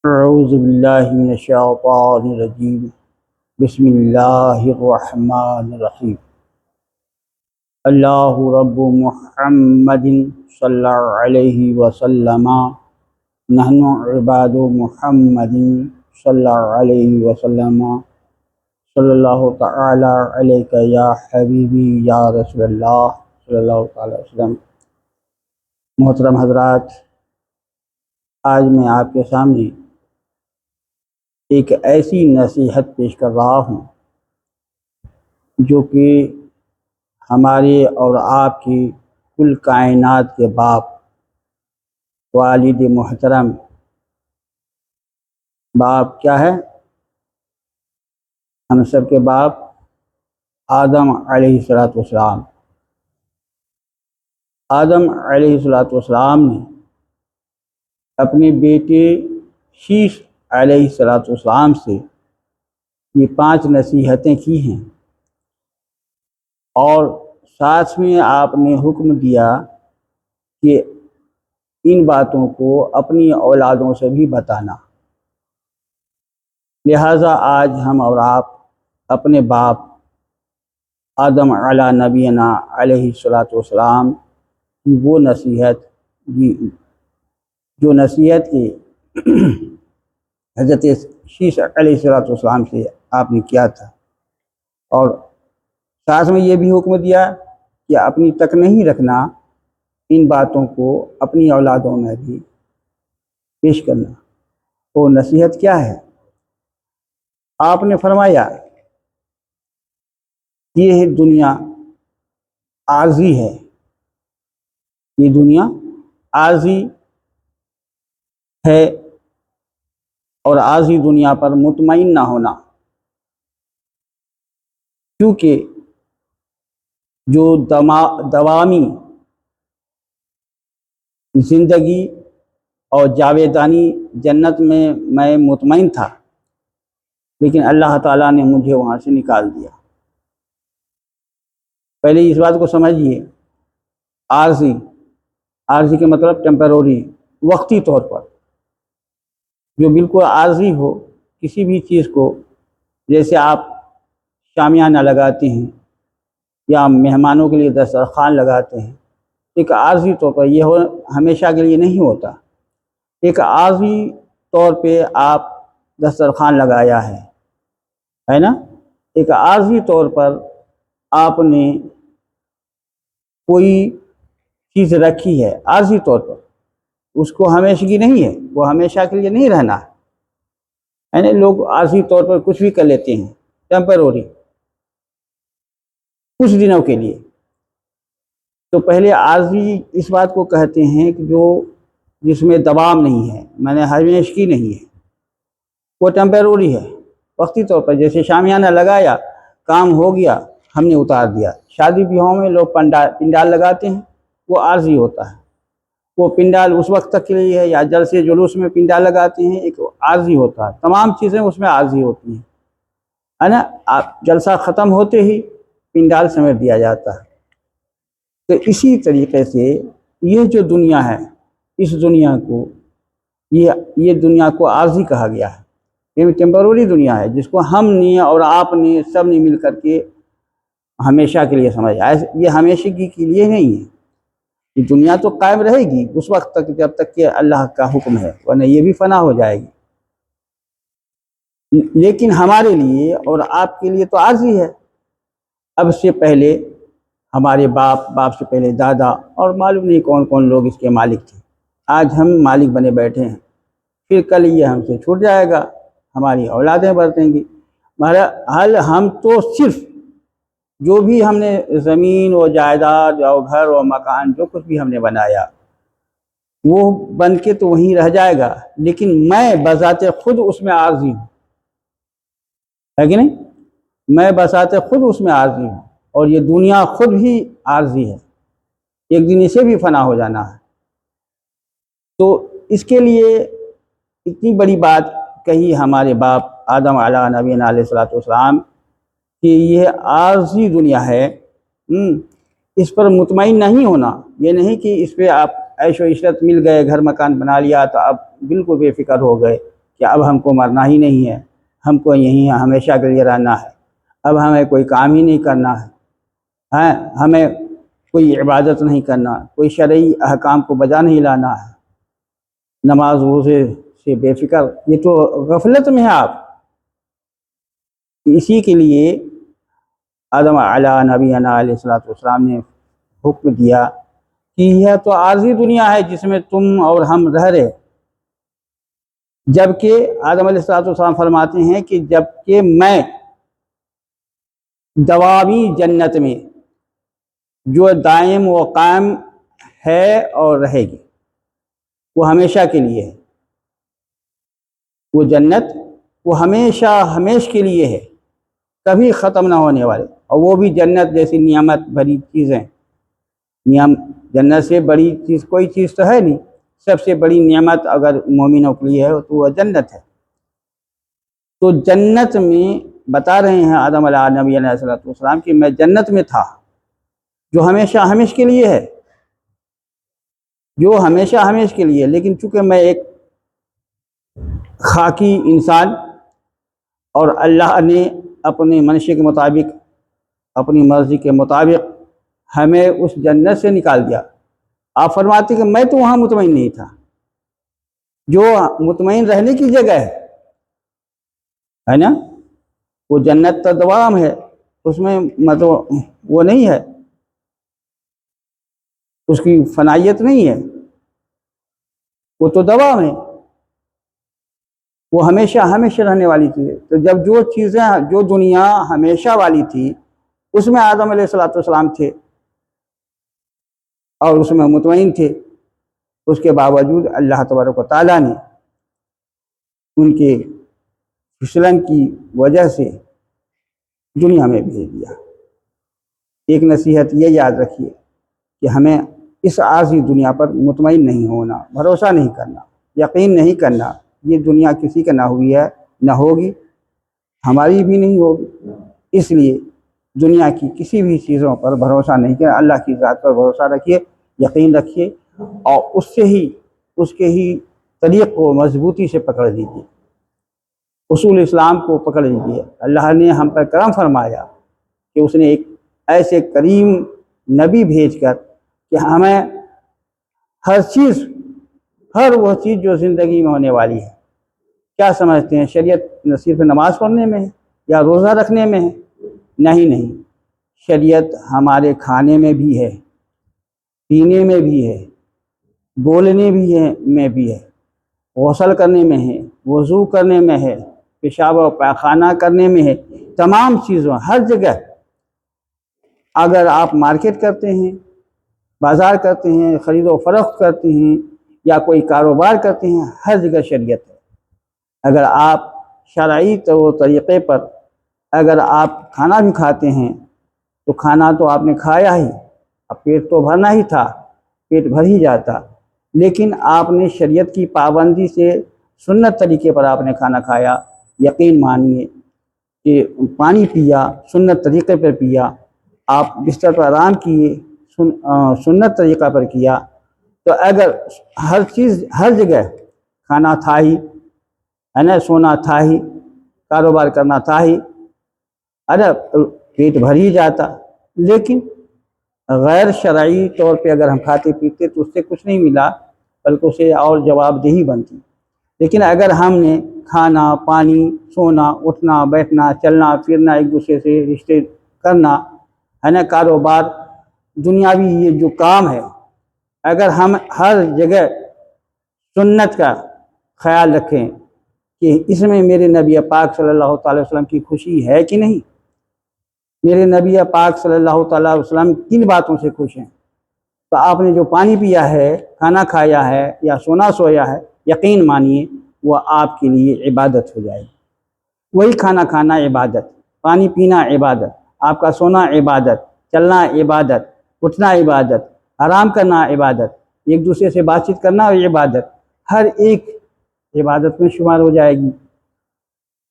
اعوذ باللہ من الشیطان الرجیم بسم اللہ الرحمن الرحیم اللہ رب محمد صلی اللہ علیہ وسلم نحن عباد محمد صلی اللہ علیہ وسلم صلی اللہ تعالی علیک یا حبیبی یا رسول اللہ صلی اللہ تعالی وسلم۔ محترم حضرات، آج میں آپ کے سامنے ایک ایسی نصیحت پیش کر رہا ہوں جو کہ ہمارے اور آپ کی کل کائنات کے باپ والد محترم، باپ کیا ہے؟ ہم سب کے باپ آدم علیہ السلام۔ آدم علیہ السلام نے اپنے بیٹے شیش علیہ السلام سے یہ 5 نصیحتیں کی ہیں، اور ساتھ میں آپ نے حکم دیا کہ ان باتوں کو اپنی اولادوں سے بھی بتانا۔ لہٰذا آج ہم اور آپ اپنے باپ آدم علی نبینا علیہ السلام کی وہ نصیحت جو نصیحت کی حضرت شیش علیہ السلام سے آپ نے کیا تھا، اور ساتھ میں یہ بھی حکم دیا کہ اپنی تک نہیں رکھنا، ان باتوں کو اپنی اولادوں میں بھی پیش کرنا۔ تو نصیحت کیا ہے؟ آپ نے فرمایا یہ دنیا عارضی ہے، یہ دنیا عارضی ہے، اور عارضی دنیا پر مطمئن نہ ہونا، کیونکہ جو دوامی زندگی اور جاویدانی جنت میں مطمئن تھا، لیکن اللہ تعالیٰ نے مجھے وہاں سے نکال دیا۔ پہلے اس بات کو سمجھیے، عارضی کے مطلب ٹیمپروری، وقتی طور پر، جو بالکل عارضی ہو کسی بھی چیز کو، جیسے آپ شامیانہ لگاتے ہیں یا مہمانوں کے لیے دسترخوان لگاتے ہیں، ایک عارضی طور پر، یہ ہمیشہ کے لیے نہیں ہوتا۔ ایک عارضی طور پہ آپ دسترخوان لگایا ہے نا، ایک عارضی طور پر آپ نے کوئی چیز رکھی ہے، عارضی طور پر، اس کو ہمیشگی نہیں ہے، وہ ہمیشہ کے لیے نہیں رہنا ہے نا۔ لوگ عارضی طور پر کچھ بھی کر لیتے ہیں، ٹیمپروری، کچھ دنوں کے لیے۔ تو پہلے عارضی اس بات کو کہتے ہیں کہ جس میں دوام نہیں ہے، میں نے ہمیشگی نہیں ہے، وہ ٹیمپروری ہے، وقتی طور پر۔ جیسے شامیانہ لگایا، کام ہو گیا، ہم نے اتار دیا۔ شادی بیاہوں میں لوگ پنڈال لگاتے ہیں، وہ عارضی ہوتا ہے، وہ پنڈال اس وقت تک کے لیے ہے، یا جلسے جلوس میں پنڈال لگاتے ہیں، ایک عارضی ہوتا ہے۔ تمام چیزیں اس میں عارضی ہوتی ہیں، ہے نا۔ جلسہ ختم ہوتے ہی پنڈال سمیٹ دیا جاتا ہے۔ تو اسی طریقے سے یہ جو دنیا ہے، اس دنیا کو یہ دنیا کو عارضی کہا گیا ہے، یہ ٹیمپروری دنیا ہے، جس کو ہم نے اور آپ نے سب نے مل کر کے ہمیشہ کے لیے سمجھا۔ یہ ہمیشگی کے لیے نہیں ہے، یہ دنیا تو قائم رہے گی اس وقت تک جب تک کہ اللہ کا حکم ہے، ورنہ یہ بھی فنا ہو جائے گی۔ لیکن ہمارے لیے اور آپ کے لیے تو عارضی ہے۔ اب سے پہلے ہمارے باپ سے پہلے دادا، اور معلوم نہیں کون کون لوگ اس کے مالک تھے، آج ہم مالک بنے بیٹھے ہیں، پھر کل یہ ہم سے چھوٹ جائے گا، ہماری اولادیں برتیں گی۔ حال ہم تو صرف جو بھی ہم نے زمین و جائیداد اور گھر و مکان جو کچھ بھی ہم نے بنایا، وہ بن کے تو وہیں رہ جائے گا، لیکن میں بذات خود اس میں عارضی ہوں، ہے کہ نہیں؟ میں بذات خود اس میں عارضی ہوں، اور یہ دنیا خود ہی عارضی ہے، ایک دن اسے بھی فنا ہو جانا ہے۔ تو اس کے لیے اتنی بڑی بات کہی ہمارے باپ آدم علیہ نبینا علیہ السلام کہ یہ عارضی دنیا ہے، اس پر مطمئن نہیں ہونا۔ یہ نہیں کہ اس پہ آپ عیش و عشرت مل گئے، گھر مکان بنا لیا تو اب بالکل بے فکر ہو گئے کہ اب ہم کو مرنا ہی نہیں ہے، ہم کو یہیں ہمیشہ کے لیے رہنا ہے، اب ہمیں کوئی کام ہی نہیں کرنا ہے، ہمیں کوئی عبادت نہیں کرنا، کوئی شرعی احکام کو بجا نہیں لانا ہے، نماز روزے سے بے فکر، یہ تو غفلت میں ہے آپ۔ اسی کے لیے آدم علیہ نبینا علیہ الصلوۃ والسلام نے حکم دیا کہ یہ تو عارضی دنیا ہے جس میں تم اور ہم رہ رہے، جبکہ آدم علیہ الصلوۃ والسلام فرماتے ہیں کہ جبکہ میں دوامی جنت میں جو دائم و قائم ہے اور رہے گی، وہ ہمیشہ کے لیے ہے، وہ جنت وہ ہمیشہ ہمیش کے لیے ہے، کبھی ختم نہ ہونے والے، اور وہ بھی جنت جیسی نعمت بھری چیزیں، جنت سے بڑی چیز کوئی چیز تو ہے نہیں، سب سے بڑی نعمت اگر مومنوں کے لیے ہے تو وہ جنت ہے۔ تو جنت میں بتا رہے ہیں آدم علیہ نبی علیہ السلام کہ میں جنت میں تھا جو ہمیشہ ہمیش کے لیے ہے، جو ہمیشہ ہمیش کے لیے، لیکن چونکہ میں ایک خاکی انسان، اور اللہ نے اپنے منشے کے مطابق، اپنی مرضی کے مطابق ہمیں اس جنت سے نکال دیا۔ آپ فرماتے کہ میں تو وہاں مطمئن نہیں تھا، جو مطمئن رہنے کی جگہ ہے نا، وہ جنت تو دوام ہے، اس میں مطلب وہ نہیں ہے، اس کی فنائیت نہیں ہے، وہ تو دوام ہے، وہ ہمیشہ ہمیشہ رہنے والی چیز ہے۔ تو جب جو چیزیں، جو دنیا ہمیشہ والی تھی اس میں آدم علیہ السلام تھے اور اس میں مطمئن تھے، اس کے باوجود اللہ تبارک و تعالیٰ نے ان کے پھسلن کی وجہ سے دنیا میں بھیج دیا۔ ایک نصیحت یہ یاد رکھیے کہ ہمیں اس عارضی دنیا پر مطمئن نہیں ہونا، بھروسہ نہیں کرنا، یقین نہیں کرنا، یہ دنیا کسی کا نہ ہوئی ہے نہ ہوگی، ہماری بھی نہیں ہوگی، اس لیے دنیا کی کسی بھی چیزوں پر بھروسہ نہیں کرنا، اللہ کی ذات پر بھروسہ رکھیے، یقین رکھیے، اور اس کے ہی طریق کو مضبوطی سے پکڑ لیجیے، اصول اسلام کو پکڑ لیجیے۔ اللہ نے ہم پر کرم فرمایا کہ اس نے ایک ایسے کریم نبی بھیج کر کہ ہمیں ہر چیز، ہر وہ چیز جو زندگی میں ہونے والی ہے، کیا سمجھتے ہیں شریعت صرف نماز پڑھنے میں ہے یا روزہ رکھنے میں ہے؟ نہیں، شریعت ہمارے کھانے میں بھی ہے، پینے میں بھی ہے، بولنے میں بھی ہے، غسل کرنے میں ہے، وضو کرنے میں ہے، پیشاب و پاخانہ کرنے میں ہے، تمام چیزوں، ہر جگہ۔ اگر آپ مارکیٹ کرتے ہیں، بازار کرتے ہیں، خرید و فروخت کرتے ہیں، یا کوئی کاروبار کرتے ہیں، ہر جگہ شریعت ہے۔ اگر آپ شرعی طریقے پر اگر آپ کھانا بھی کھاتے ہیں تو کھانا تو آپ نے کھایا ہی، اب پیٹ تو بھرنا ہی تھا، پیٹ بھر ہی جاتا، لیکن آپ نے شریعت کی پابندی سے سنت طریقے پر آپ نے کھانا کھایا، یقین مانیے کہ پانی پیا، سنت طریقے پر پیا، آپ بستر پر آرام کیے، سنت طریقہ پر کیا، تو اگر ہر چیز ہر جگہ کھانا تھا ہی، ہے نا، سونا تھا ہی، کاروبار کرنا تھا ہی، ارے پیٹ بھر ہی جاتا، لیکن غیر شرعی طور پہ اگر ہم کھاتے پیتے تو اس سے کچھ نہیں ملا، بلکہ اسے اور جواب دہی بنتی۔ لیکن اگر ہم نے کھانا، پانی، سونا، اٹھنا، بیٹھنا، چلنا پھرنا، ایک دوسرے سے رشتے کرنا، ہے نا، کاروبار، دنیاوی یہ جو کام ہے، اگر ہم ہر جگہ سنت کا خیال رکھیں کہ اس میں میرے نبی پاک صلی اللہ تعالی وسلم کی خوشی ہے کہ نہیں، میرے نبی پاک صلی اللہ تعالی وسلم کن باتوں سے خوش ہیں، تو آپ نے جو پانی پیا ہے، کھانا کھایا ہے یا سونا سویا ہے، یقین مانیے وہ آپ کے لیے عبادت ہو جائے گی۔ وہی کھانا کھانا عبادت، پانی پینا عبادت، آپ کا سونا عبادت، چلنا عبادت، اٹھنا عبادت، آرام کرنا عبادت، ایک دوسرے سے بات چیت کرنا عبادت، ہر ایک عبادت میں شمار ہو جائے گی۔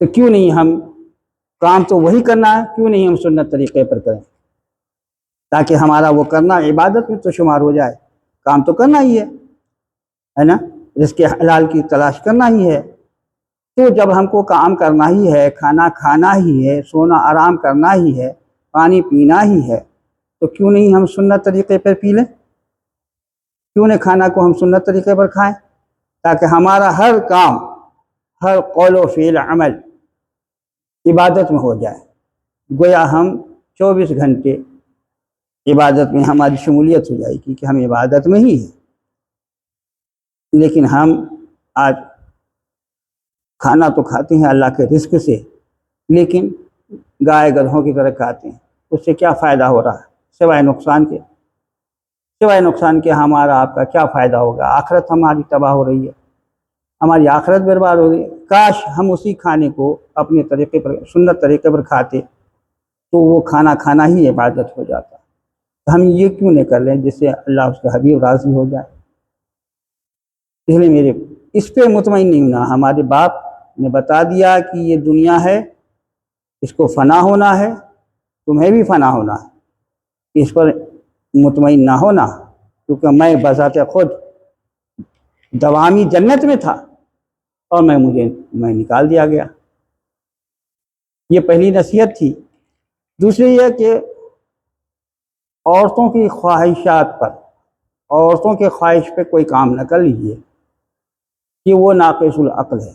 تو کیوں نہیں ہم کام تو وہی کرنا ہے، کیوں نہیں ہم سنت طریقے پر کریں، تاکہ ہمارا وہ کرنا عبادت میں تو شمار ہو جائے۔ کام تو کرنا ہی ہے نا، رزق حلال کی تلاش کرنا ہی ہے، تو جب ہم کو کام کرنا ہی ہے، کھانا کھانا ہی ہے، سونا آرام کرنا ہی ہے، پانی پینا ہی ہے، تو کیوں نہیں ہم سنت طریقے پر پی لیں؟ کیوں نہیں کھانا کو ہم سنت طریقے پر کھائیں، تاکہ ہمارا ہر کام، ہر قول و فعل عمل عبادت میں ہو جائے، گویا ہم 24 گھنٹے عبادت میں ہماری شمولیت ہو جائے گی کہ ہم عبادت میں ہی ہیں۔ لیکن ہم آج کھانا تو کھاتے ہیں اللہ کے رزق سے، لیکن گائے گدھوں کی طرح کھاتے ہیں۔ اس سے کیا فائدہ ہو رہا ہے سوائے نقصان کے؟ سوائے نقصان کے ہمارا آپ کا کیا فائدہ ہوگا؟ آخرت ہماری تباہ ہو رہی ہے، ہماری آخرت برباد ہو رہی ہے۔ کاش ہم اسی کھانے کو اپنے طریقے پر، سنت طریقے پر کھاتے تو وہ کھانا کھانا ہی عبادت ہو جاتا۔ ہم یہ کیوں نہیں کر لیں جس سے اللہ اس کے حبیب راضی ہو جائے؟ اس لیے میرے اس پہ مطمئن نہیں ہونا۔ ہمارے باپ نے بتا دیا کہ یہ دنیا ہے، اس کو فنا ہونا ہے، تمہیں بھی فنا ہونا ہے، اس پر مطمئن نہ ہونا، کیونکہ میں بذات خود دوامی جنت میں تھا اور میں نکال دیا گیا۔ یہ پہلی نصیحت تھی۔ دوسری یہ کہ عورتوں کی خواہشات پر، عورتوں کے خواہش پہ کوئی کام نہ کر لیجیے کہ وہ ناقص العقل ہے،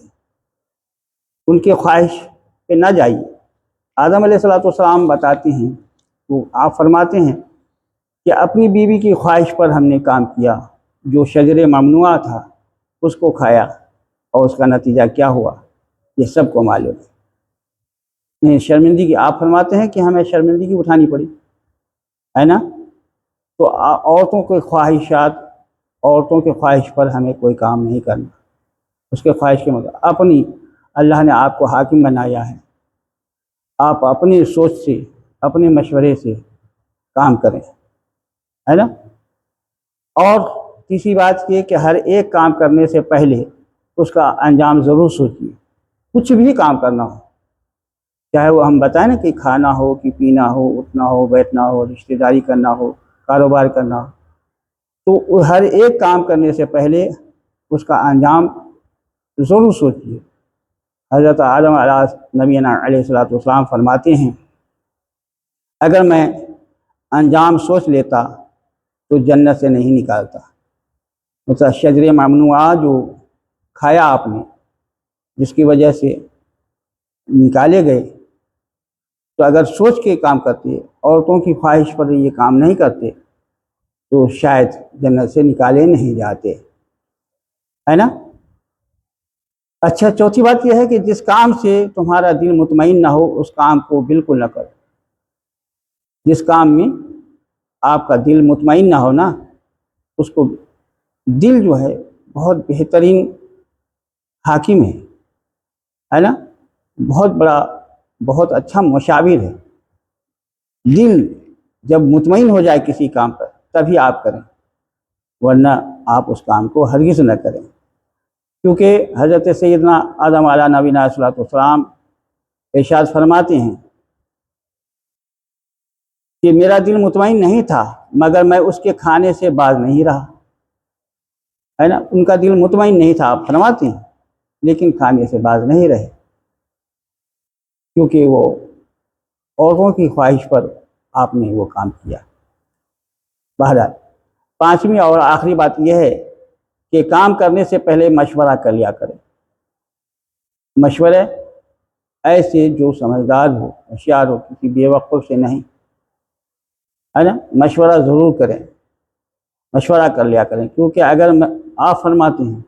ان کی خواہش پہ نہ جائیے۔ آدم علیہ السلام بتاتے ہیں، تو آپ فرماتے ہیں کہ اپنی بیوی کی خواہش پر ہم نے کام کیا، جو شجر ممنوعہ تھا اس کو کھایا، اور اس کا نتیجہ کیا ہوا یہ سب کو معلوم ہے۔ شرمندگی، آپ فرماتے ہیں کہ ہمیں شرمندگی اٹھانی پڑی ہے نا؟ تو عورتوں کے خواہشات، عورتوں کے خواہش پر ہمیں کوئی کام نہیں کرنا، اس کے خواہش کے مطابق اپنی، اللہ نے آپ کو حاکم بنایا ہے، آپ اپنی سوچ سے، اپنے مشورے سے کام کریں، ہے نا؟ اور تیسری بات یہ کہ ہر ایک کام کرنے سے پہلے اس کا انجام ضرور سوچیے۔ کچھ بھی کام کرنا ہو، چاہے وہ ہم بتائیں نا کہ کھانا ہو کہ پینا ہو، اٹھنا ہو بیٹھنا ہو، رشتہ داری کرنا ہو، کاروبار کرنا ہو، تو ہر ایک کام کرنے سے پہلے اس کا انجام ضرور سوچیے۔ حضرت آدم نبینا علیہ السلام فرماتے ہیں، اگر میں انجام سوچ لیتا تو جنت سے نہیں نکالتا۔ مثلا شجر ممنوعہ جو کھایا آپ نے، جس کی وجہ سے نکالے گئے، تو اگر سوچ کے کام کرتے، عورتوں کی خواہش پر یہ کام نہیں کرتے، تو شاید جنت سے نکالے نہیں جاتے، ہے نا؟ اچھا، چوتھی بات یہ ہے کہ جس کام سے تمہارا دل مطمئن نہ ہو اس کام کو بالکل نہ کرو۔ جس کام میں آپ کا دل مطمئن نہ ہو نا، اس کو، دل جو ہے بہت بہترین حاکم ہے نا؟ بہت بڑا، بہت اچھا مشاور ہے۔ دل جب مطمئن ہو جائے کسی کام پر تبھی آپ کریں، ورنہ آپ اس کام کو ہرگز نہ کریں، کیونکہ حضرت سیدنا آدم علیہ نبینا السلام ارشاد فرماتے ہیں کہ میرا دل مطمئن نہیں تھا مگر میں اس کے کھانے سے باز نہیں رہا، ہے نا؟ ان کا دل مطمئن نہیں تھا، آپ فرماتے ہیں، لیکن کھانے سے باز نہیں رہے، کیونکہ وہ عورتوں کی خواہش پر آپ نے وہ کام کیا۔ بہرحال، پانچویں اور آخری بات یہ ہے کہ کام کرنے سے پہلے مشورہ کر لیا کریں۔ مشورے ایسے جو سمجھدار ہو، ہوشیار ہو، کسی بے وقوف سے نہیں، ہے نا؟ مشورہ ضرور کریں، مشورہ کر لیا کریں، کیونکہ اگر آپ فرماتے ہیں،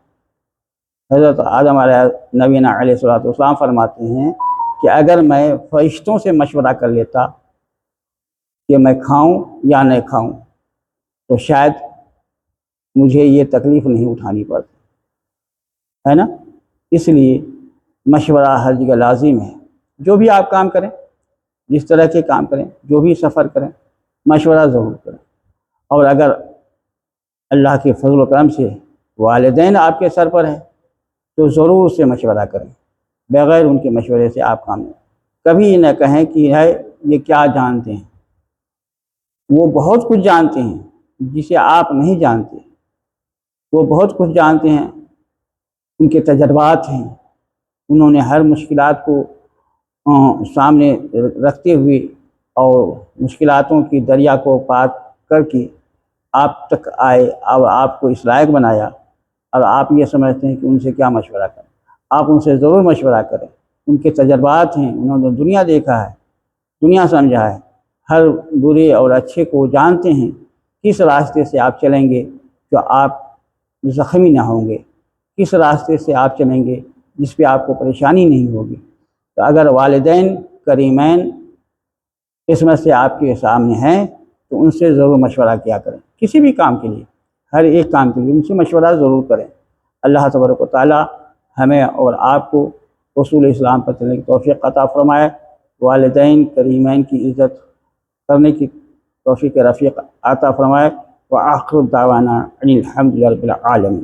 حضرت آدم علیہ نبینا علیہ السلام فرماتے ہیں کہ اگر میں فرشتوں سے مشورہ کر لیتا کہ میں کھاؤں یا نہیں کھاؤں تو شاید مجھے یہ تکلیف نہیں اٹھانی پڑتی، ہے نا؟ اس لیے مشورہ ہر جگہ لازم ہے۔ جو بھی آپ کام کریں، جس طرح کے کام کریں، جو بھی سفر کریں، مشورہ ضرور کریں۔ اور اگر اللہ کے فضل و کرم سے والدین آپ کے سر پر ہیں تو ضرور اس سے مشورہ کریں، بغیر ان کے مشورے سے آپ کام نہیں۔ کبھی نہ کہیں کہ ہے یہ کیا جانتے ہیں، وہ بہت کچھ جانتے ہیں جسے آپ نہیں جانتے، وہ بہت کچھ جانتے ہیں، ان کے تجربات ہیں، انہوں نے ہر مشکلات کو سامنے رکھتے ہوئے اور مشکلاتوں کی دریا کو پار کر کے آپ تک آئے اور آپ کو اس لائق بنایا، اور آپ یہ سمجھتے ہیں کہ ان سے کیا مشورہ کریں۔ آپ ان سے ضرور مشورہ کریں، ان کے تجربات ہیں، انہوں نے دنیا دیکھا ہے، دنیا سمجھا ہے، ہر برے اور اچھے کو جانتے ہیں۔ کس راستے سے آپ چلیں گے جو آپ زخمی نہ ہوں گے، کس راستے سے آپ چلیں گے جس پہ آپ کو پریشانی نہیں ہوگی۔ تو اگر والدین کریمین قسمت سے آپ کے سامنے ہیں تو ان سے ضرور مشورہ کیا کریں، کسی بھی کام کے لیے، ہر ایک کام کے لیے ان سے مشورہ ضرور کریں۔ اللہ تبارک و تعالی ہمیں اور آپ کو اصول اسلام پر چلنے کی توفیق عطا فرمائے، والدین کریمین کی عزت کرنے کی توفیق رفیق عطا فرمائے۔ وآخر دعوانا ان الحمد للہ رب العالمین۔